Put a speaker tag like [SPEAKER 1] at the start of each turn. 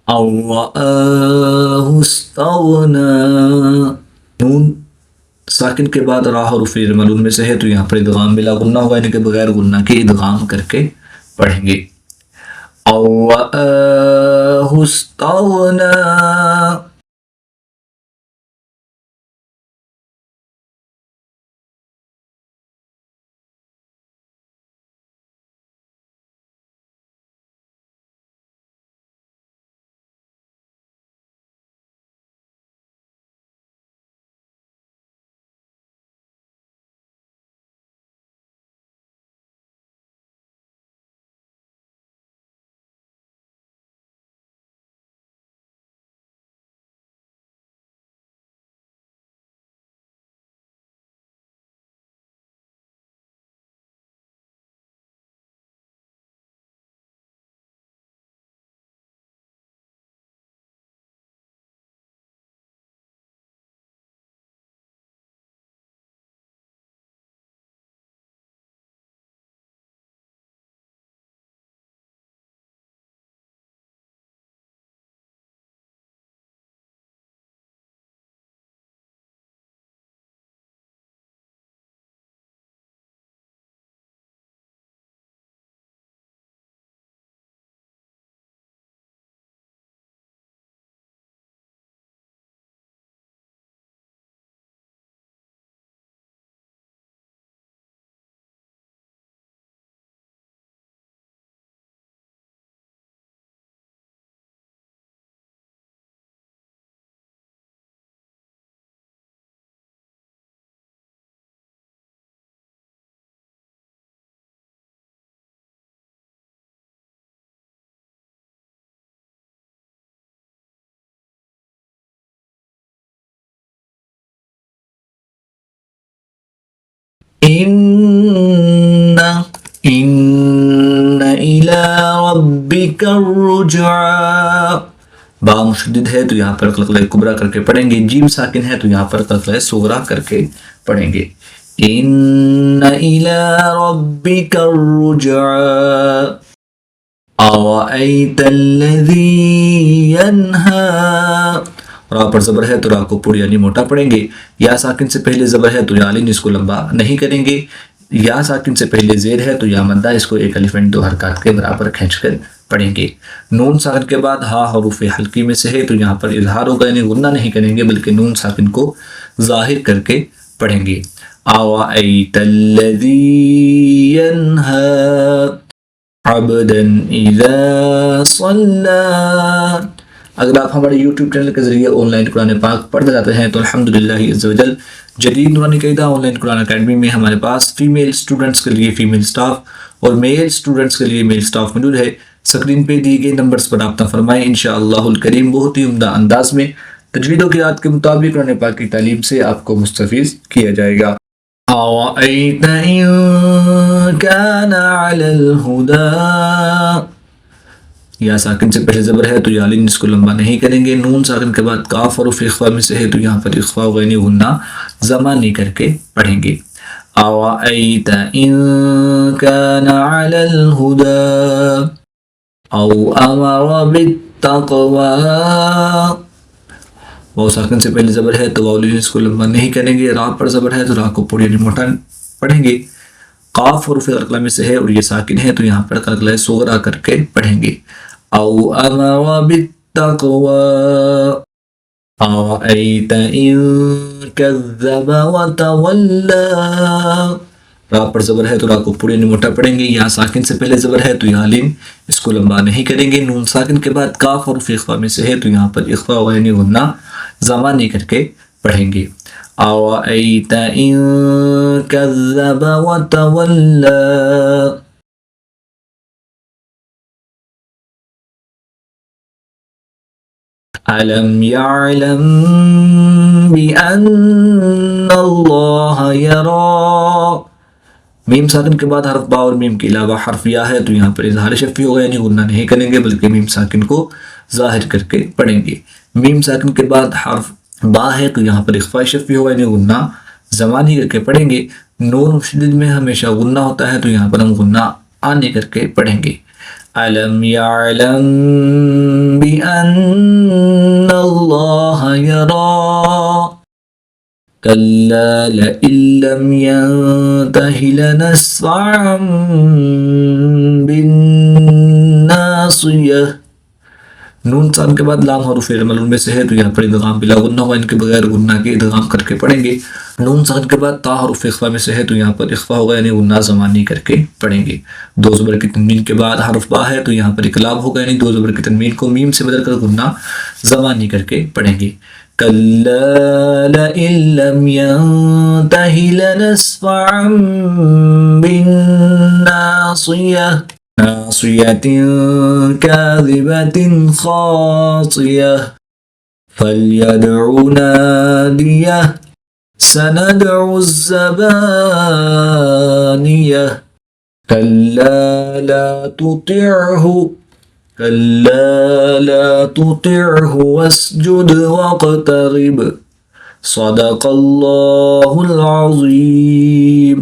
[SPEAKER 1] औस्तगना। नून साकिन के बाद रा हरूफ मलून में से है तो यहाँ पर इदगाम बिला गुन्ना होगा, यानी कि बगैर गुन्ना के इदगाम करके पढ़ेंगे। औस्तगना। इन्ना इन्ना इला रब्बिका रुजआ। बा मुशद्दिद है तो यहाँ पर कलकला कुबरा करके पढ़ेंगे। जीम साकिन है तो यहाँ पर कलकला सुगरा करके पढ़ेंगे। इन्ना इला रब्बिका रुजआ। अरअयतल्लज़ी यन्हा। रा पर ज़बर है तो रा को पुर यानी मोटा पढ़ेंगे। या साकिन से पहले ज़बर है तो या लिन इसको लंबा नहीं करेंगे। या साकिन से पहले ज़ेर है तो या मद्दा इसको एक अलिफ एंड दो हरकत के बराबर खींचकर पढ़ेंगे। नून साकिन के बाद हा हरूफ हल्की में से है तो यहाँ पर इजहार होगा, यानी गुन्ना नहीं करेंगे बल्कि नून साकिन को जाहिर करके पढ़ेंगे। अरअयतल्लज़ी यन्हा अब्दन इज़ा सल्ला। अगर आप हमारे YouTube चैनल के ज़रिए ऑनलाइन कुरान पाक पढ़ते जाते हैं तो अल्हम्दुलिल्लाह अज़्ज़ व जल जदीद नूरानी क़ायदा ऑनलाइन कुरान अकेडमी में हमारे पास फ़ीमेल स्टूडेंट्स के लिए फ़ीमेल स्टाफ और मेल स्टूडेंट्स के लिए मेल स्टाफ मौजूद है। स्क्रीन पे दिए गए नंबर्स पर रब्ता फरमाएं। इंशाअल्लाहुल करीम बहुत ही उम्दा अंदाज में तजवीद व क़िराअत के मुताबिक कुरान पाक की तालीम से आपको मुस्तफ़ीज़ किया जाएगा। अरअयत इन कान अलल हुदा। या साकिन से पहले ज़बर है तो या लिन इसको लंबा नहीं करेंगे। नून साकिन के बाद काफ और इख्फा में से है तो यहाँ पर इख्फा गैनी गुन्ना ज़मा नहीं करके पढ़ेंगे। अरअयत इन कान अलल हुदा औ अमर बित्तक़वा। वाव साकिन से पहले ज़बर है तो वाव लिन इसको लंबा नहीं करेंगे। रा पर ज़बर है तो रा को पूरी मोटा पढ़ेंगे। काफ और कलकला में से है और ये साकिन है तो यहाँ पर कलकला सुगरा करके पढ़ेंगे। औ अमर बित्तक़वा अरअयत इन कज़्ज़ब व तवल्ला। रा पर ज़बर है तो रा को पूरे मोटा पढ़ेंगे। यहाँ साकिन से पहले ज़बर है तो यहाँ लिन इसको लंबा नहीं करेंगे। नून साकिन के बाद काफ और इख्फा में से है तो यहाँ पर इख्फा यानी गुन्ना ज़मा नहीं करके पढ़ेंगे। अरअयत इन कज़्ज़ब व तवल्ला। अलम यअलम बिअन्नल्लाह यरा। मीम साकिन के बाद हर्फ बा और मीम के अलावा हर्फ या है तो यहाँ पर इज़हार शफ़ी होगा, यानी गुन्ना नहीं करेंगे बल्कि मीम साकिन को जाहिर करके पढ़ेंगे। मीम साकिन के बाद हर्फ बा है तो यहाँ पर इख्फा शफ़ी होगा, यानी गुन्ना ज़मानी करके पढ़ेंगे। नून मुशद्दिद में हमेशा गुन्ना होता है तो यहाँ पर हम गुन्ना आने करके पढ़ेंगे। अलम यअलम बिअन्नल्लाह यरा कल्ला लइल्लम यंतहि लनस्फ़अन बिन्नासियह। नून सान के बाद लाम हरूफ इल्म में से है तो यहाँ पर इदगाम बिला गुन्ना हुआ, इनके बगैर गुन्ना के इदगाम करके पढ़ेंगे। नून सान के बाद ता हरूफ इख्फा में से है तो यहाँ पर इख्फा होगा यानी गुन्ना ज़मानी करके पढ़ेंगे। दो ज़बर की तनवीन के बाद हरफ बा है तो यहाँ पर इकलाब होगा यानी दो ज़बर की तनवीन को मीम से बदल कर गुन्ना ज़मानी करके पढ़ेंगे। कल्ला लइल्लम यंतहि लनस्फ़अन बिन्नासियह नासियतिन काज़िबतिन खातियह फल्यदउ नादियह सनदउ ज़बानियह कल्ला ला तुतिअहु वस्जुद वक़्तरिब सदक़ल्लाहुल अज़ीम।